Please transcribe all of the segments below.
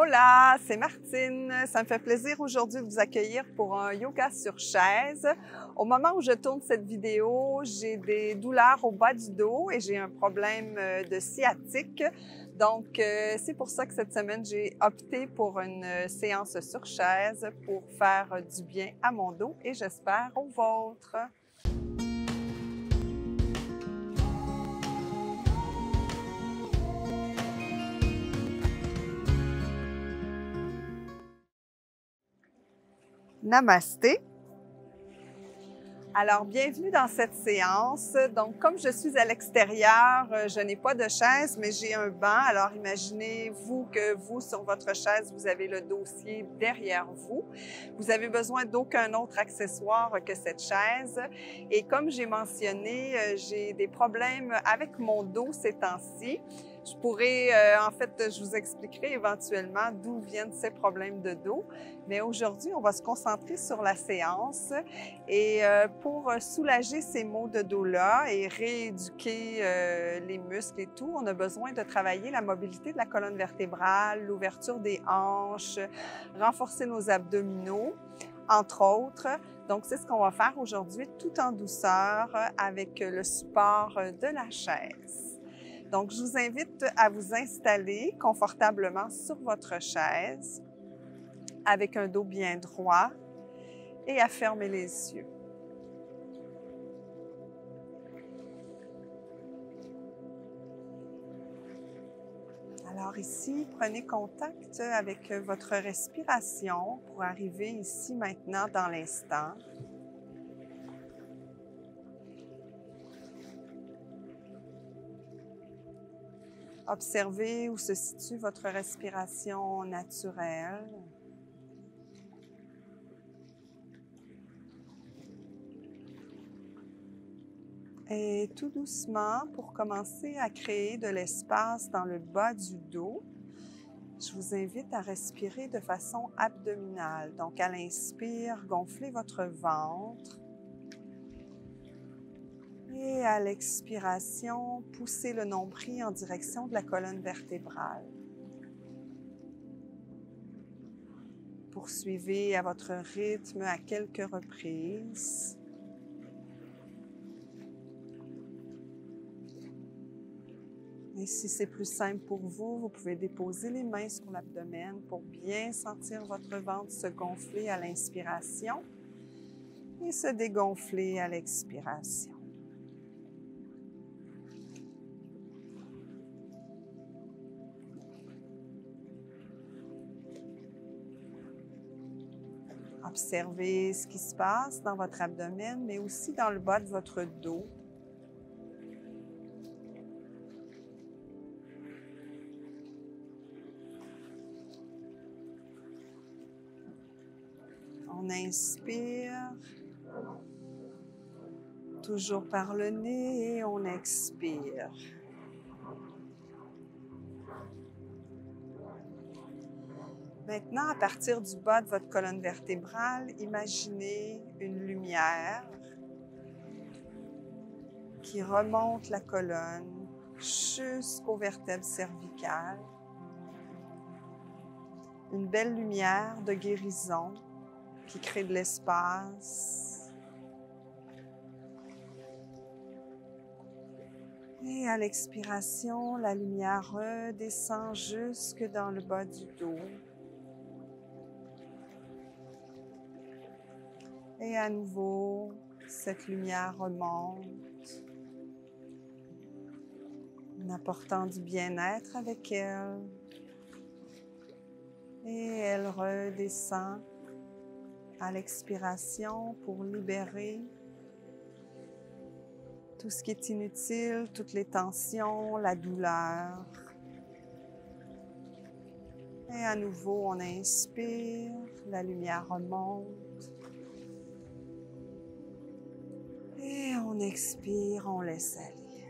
Hola, c'est Martine. Ça me fait plaisir aujourd'hui de vous accueillir pour un yoga sur chaise. Au moment où je tourne cette vidéo, j'ai des douleurs au bas du dos et j'ai un problème de sciatique. Donc, c'est pour ça que cette semaine, j'ai opté pour une séance sur chaise pour faire du bien à mon dos et j'espère au vôtre. Namasté. Alors, bienvenue dans cette séance. Donc, comme je suis à l'extérieur, je n'ai pas de chaise, mais j'ai un banc. Alors, imaginez-vous que vous, sur votre chaise, vous avez le dossier derrière vous. Vous avez besoin d'aucun autre accessoire que cette chaise. Et comme j'ai mentionné, j'ai des problèmes avec mon dos ces temps-ci. Je pourrais, je vous expliquerai éventuellement d'où viennent ces problèmes de dos. Mais aujourd'hui, on va se concentrer sur la séance et pour soulager ces maux de dos-là et rééduquer les muscles et tout, on a besoin de travailler la mobilité de la colonne vertébrale, l'ouverture des hanches, renforcer nos abdominaux, entre autres. Donc, c'est ce qu'on va faire aujourd'hui tout en douceur avec le support de la chaise. Donc, je vous invite à vous installer confortablement sur votre chaise avec un dos bien droit et à fermer les yeux. Alors ici, prenez contact avec votre respiration pour arriver ici maintenant dans l'instant. Observez où se situe votre respiration naturelle. Et tout doucement, pour commencer à créer de l'espace dans le bas du dos, je vous invite à respirer de façon abdominale. Donc, à l'inspire, gonflez votre ventre. Et à l'expiration, poussez le nombril en direction de la colonne vertébrale. Poursuivez à votre rythme à quelques reprises. Et si c'est plus simple pour vous, vous pouvez déposer les mains sur l'abdomen pour bien sentir votre ventre se gonfler à l'inspiration et se dégonfler à l'expiration. Observez ce qui se passe dans votre abdomen, mais aussi dans le bas de votre dos. On inspire, toujours par le nez, et on expire. Maintenant, à partir du bas de votre colonne vertébrale, imaginez une lumière qui remonte la colonne jusqu'aux vertèbres cervicales. Une belle lumière de guérison qui crée de l'espace. Et à l'expiration, la lumière redescend jusque dans le bas du dos. Et à nouveau, cette lumière remonte, en apportant du bien-être avec elle. Et elle redescend à l'expiration pour libérer tout ce qui est inutile, toutes les tensions, la douleur. Et à nouveau, on inspire, la lumière remonte. Et on expire, on laisse aller.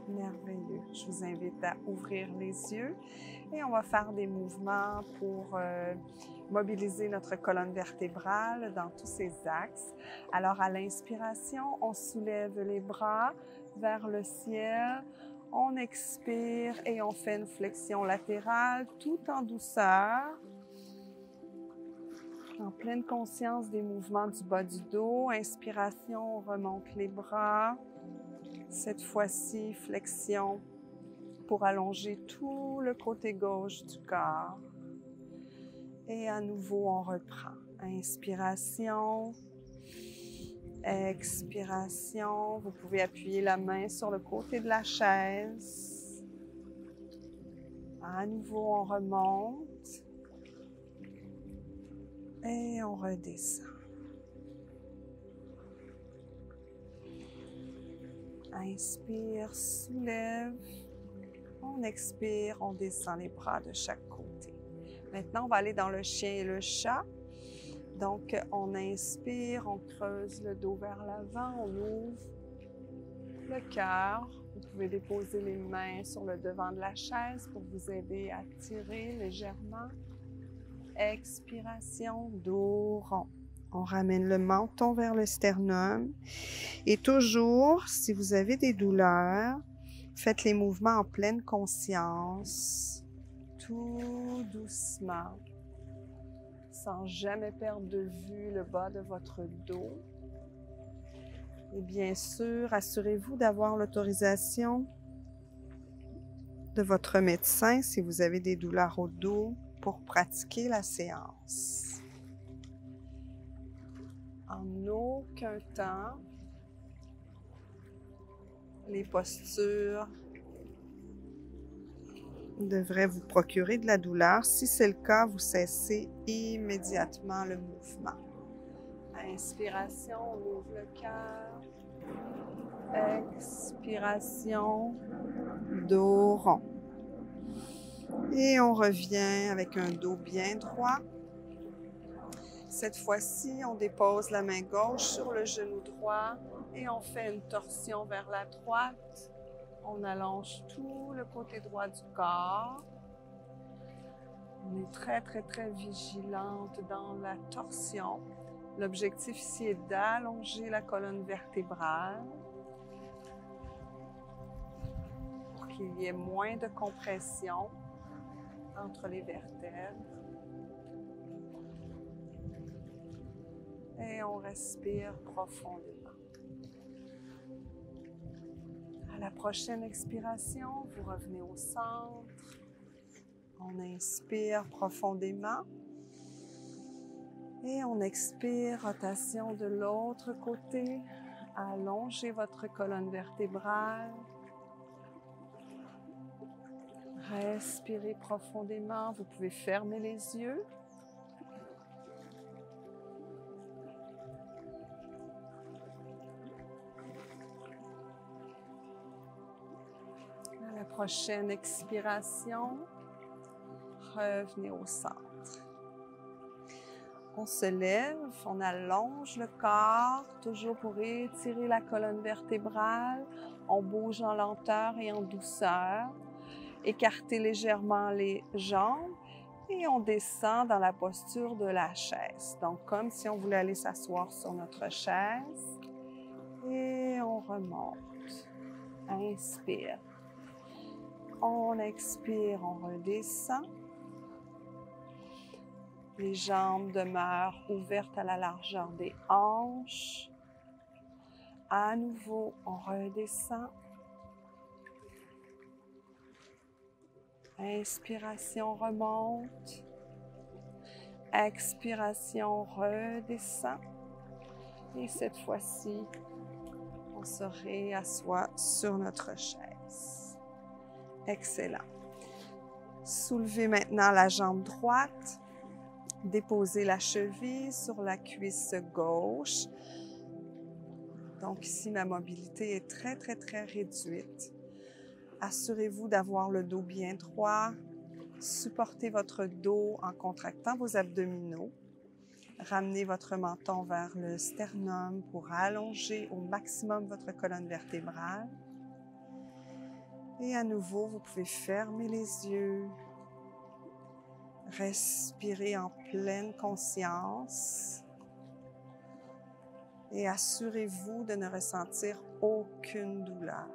Merveilleux. Je vous invite à ouvrir les yeux et on va faire des mouvements pour mobiliser notre colonne vertébrale dans tous ses axes. Alors, à l'inspiration, on soulève les bras vers le ciel. On expire et on fait une flexion latérale tout en douceur. En pleine conscience des mouvements du bas du dos. Inspiration, on remonte les bras. Cette fois-ci, flexion pour allonger tout le côté gauche du corps. Et à nouveau, on reprend. Inspiration, expiration. Vous pouvez appuyer la main sur le côté de la chaise. À nouveau, on remonte. Et on redescend. Inspire, soulève. On expire, on descend les bras de chaque côté. Maintenant, on va aller dans le chien et le chat. Donc, on inspire, on creuse le dos vers l'avant, on ouvre le cœur. Vous pouvez déposer les mains sur le devant de la chaise pour vous aider à tirer légèrement. Expiration, dos rond. On ramène le menton vers le sternum. Et toujours, si vous avez des douleurs, faites les mouvements en pleine conscience, tout doucement, sans jamais perdre de vue le bas de votre dos. Et bien sûr, assurez-vous d'avoir l'autorisation de votre médecin si vous avez des douleurs au dos pour pratiquer la séance. En aucun temps, les postures devraient vous procurer de la douleur. Si c'est le cas, vous cessez immédiatement le mouvement. Inspiration, on ouvre le cœur. Expiration, dos rond. Et on revient avec un dos bien droit. Cette fois-ci, on dépose la main gauche sur le genou droit et on fait une torsion vers la droite. On allonge tout le côté droit du corps. On est très, très, très vigilante dans la torsion. L'objectif ici est d'allonger la colonne vertébrale pour qu'il y ait moins de compression entre les vertèbres. Et on respire profondément. À la prochaine expiration, vous revenez au centre. On inspire profondément. Et on expire, rotation de l'autre côté. Allongez votre colonne vertébrale. Respirez profondément. Vous pouvez fermer les yeux. À la prochaine expiration, revenez au centre. On se lève, on allonge le corps, toujours pour étirer la colonne vertébrale. On bouge en lenteur et en douceur. Écartez légèrement les jambes et on descend dans la posture de la chaise. Donc, comme si on voulait aller s'asseoir sur notre chaise. Et on remonte. Inspire. On expire, on redescend. Les jambes demeurent ouvertes à la largeur des hanches. À nouveau, on redescend. Inspiration, remonte. Expiration, redescend. Et cette fois-ci, on se réassoit sur notre chaise. Excellent. Soulevez maintenant la jambe droite. Déposez la cheville sur la cuisse gauche. Donc ici, ma mobilité est très, très, très réduite. Assurez-vous d'avoir le dos bien droit. Supportez votre dos en contractant vos abdominaux. Ramenez votre menton vers le sternum pour allonger au maximum votre colonne vertébrale. Et à nouveau, vous pouvez fermer les yeux. Respirez en pleine conscience. Et assurez-vous de ne ressentir aucune douleur.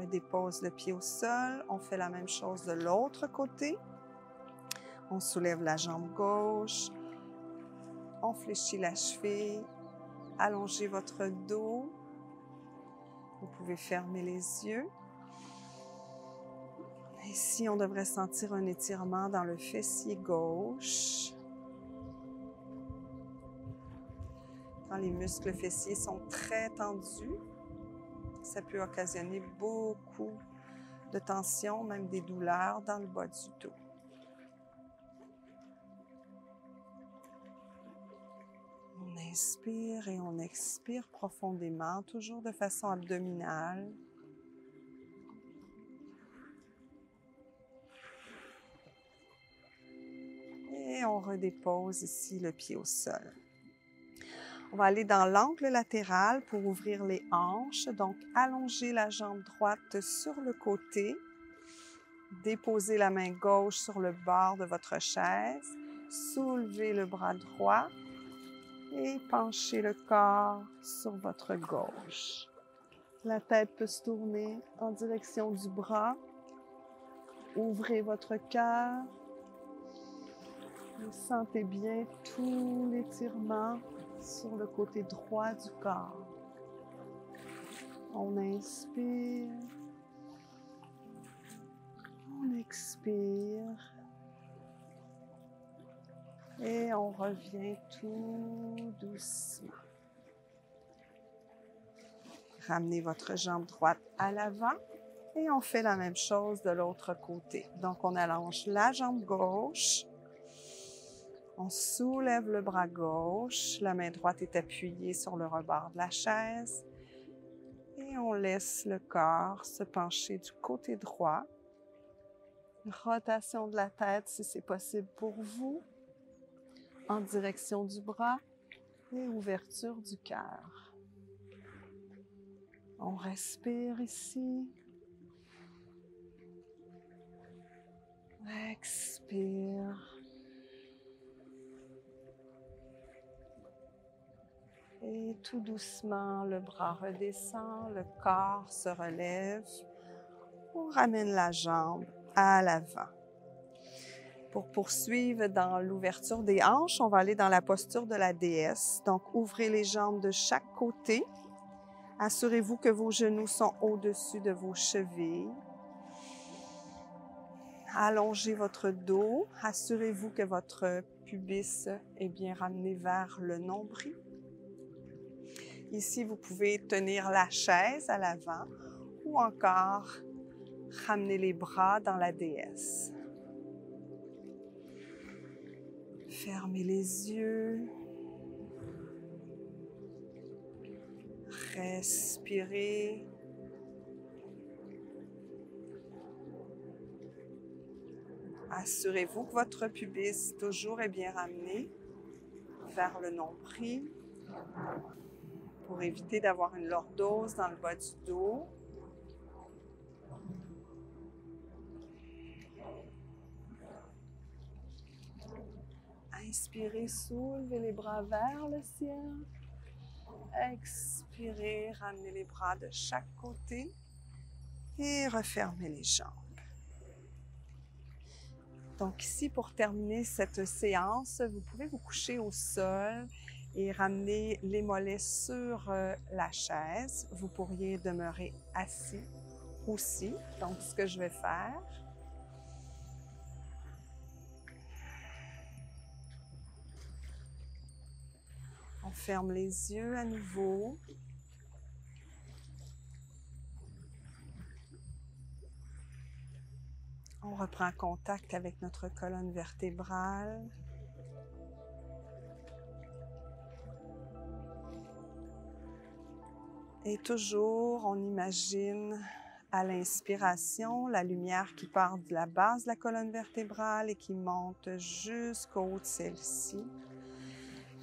redépose le pied au sol. On fait la même chose de l'autre côté. On soulève la jambe gauche. On fléchit la cheville. Allongez votre dos. Vous pouvez fermer les yeux. Ici, on devrait sentir un étirement dans le fessier gauche. Quand les muscles fessiers sont très tendus, ça peut occasionner beaucoup de tension, même des douleurs dans le bas du dos. On inspire et on expire profondément, toujours de façon abdominale. Et on redépose ici le pied au sol. On va aller dans l'angle latéral pour ouvrir les hanches. Donc, allongez la jambe droite sur le côté. Déposez la main gauche sur le bord de votre chaise. Soulevez le bras droit et penchez le corps sur votre gauche. La tête peut se tourner en direction du bras. Ouvrez votre cœur. Vous sentez bien tout l'étirement sur le côté droit du corps. On inspire. On expire. Et on revient tout doucement. Ramenez votre jambe droite à l'avant et on fait la même chose de l'autre côté. Donc, on allonge la jambe gauche. On soulève le bras gauche. La main droite est appuyée sur le rebord de la chaise. Et on laisse le corps se pencher du côté droit. Rotation de la tête si c'est possible pour vous. En direction du bras et ouverture du cœur. On respire ici. Expire. Et tout doucement, le bras redescend, le corps se relève. On ramène la jambe à l'avant. Pour poursuivre dans l'ouverture des hanches, on va aller dans la posture de la déesse. Donc, ouvrez les jambes de chaque côté. Assurez-vous que vos genoux sont au-dessus de vos chevilles. Allongez votre dos. Assurez-vous que votre pubis est bien ramené vers le nombril. Ici, vous pouvez tenir la chaise à l'avant ou encore ramener les bras dans la déesse. Fermez les yeux. Respirez. Assurez-vous que votre pubis toujours est bien ramené vers le nombril pour éviter d'avoir une lordose dans le bas du dos. Inspirez, soulevez les bras vers le ciel. Expirez, ramenez les bras de chaque côté et refermez les jambes. Donc ici, pour terminer cette séance, vous pouvez vous coucher au sol et ramener les mollets sur la chaise. Vous pourriez demeurer assis aussi. Donc, ce que je vais faire, on ferme les yeux à nouveau. On reprend contact avec notre colonne vertébrale. Et toujours, on imagine à l'inspiration la lumière qui part de la base de la colonne vertébrale et qui monte jusqu'au haut de celle-ci.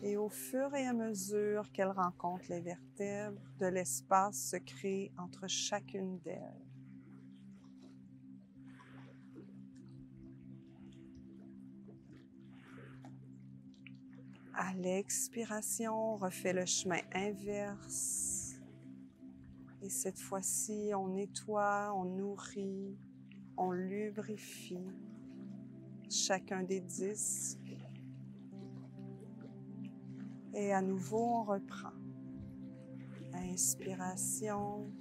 Et au fur et à mesure qu'elle rencontre les vertèbres, de l'espace se crée entre chacune d'elles. À l'expiration, on refait le chemin inverse. Et cette fois-ci, on nettoie, on nourrit, on lubrifie chacun des 10. Et à nouveau, on reprend. Inspiration.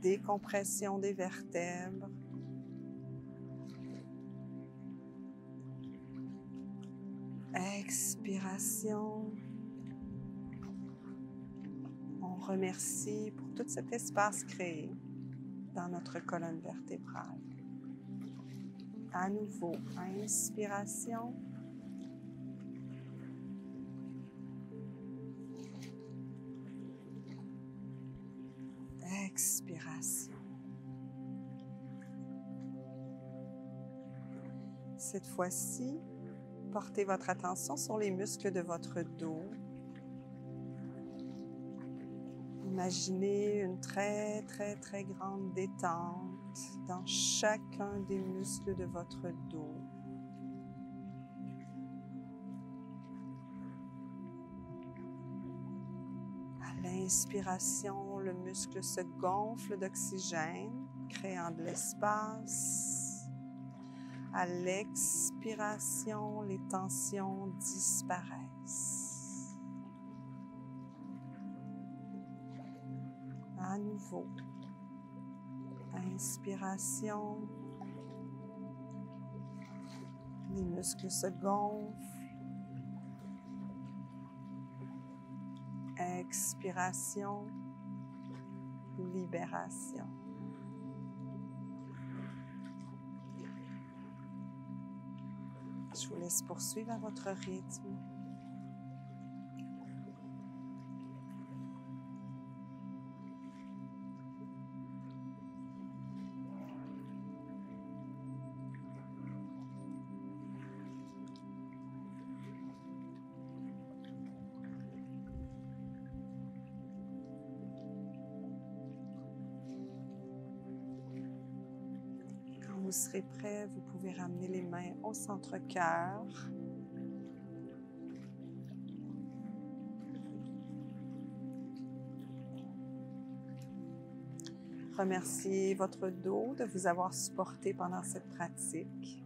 Décompression des vertèbres. Expiration. On remercie pour tout cet espace créé dans notre colonne vertébrale. À nouveau, inspiration. Expiration. Cette fois-ci, portez votre attention sur les muscles de votre dos. Imaginez une très, très, très grande détente dans chacun des muscles de votre dos. À l'inspiration, le muscle se gonfle d'oxygène, créant de l'espace. À l'expiration, les tensions disparaissent. À nouveau, inspiration, les muscles se gonflent. Expiration, libération. Je vous laisse poursuivre à votre rythme. Quand vous serez prêt, vous pouvez ramener les mains au centre-cœur. Remerciez votre dos de vous avoir supporté pendant cette pratique.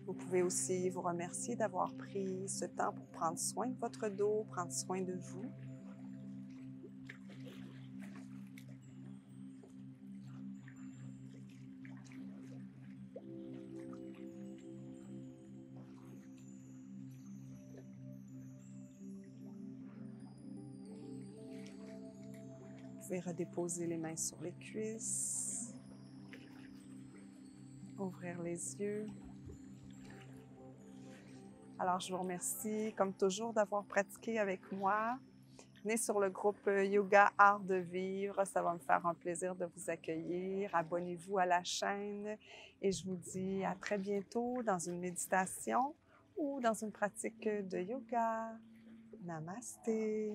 Vous pouvez aussi vous remercier d'avoir pris ce temps pour prendre soin de votre dos, prendre soin de vous. Vous pouvez redéposer les mains sur les cuisses, ouvrir les yeux. Alors, je vous remercie, comme toujours, d'avoir pratiqué avec moi. Venez sur le groupe Yoga Art de Vivre, ça va me faire un plaisir de vous accueillir. Abonnez-vous à la chaîne et je vous dis à très bientôt dans une méditation ou dans une pratique de yoga. Namasté!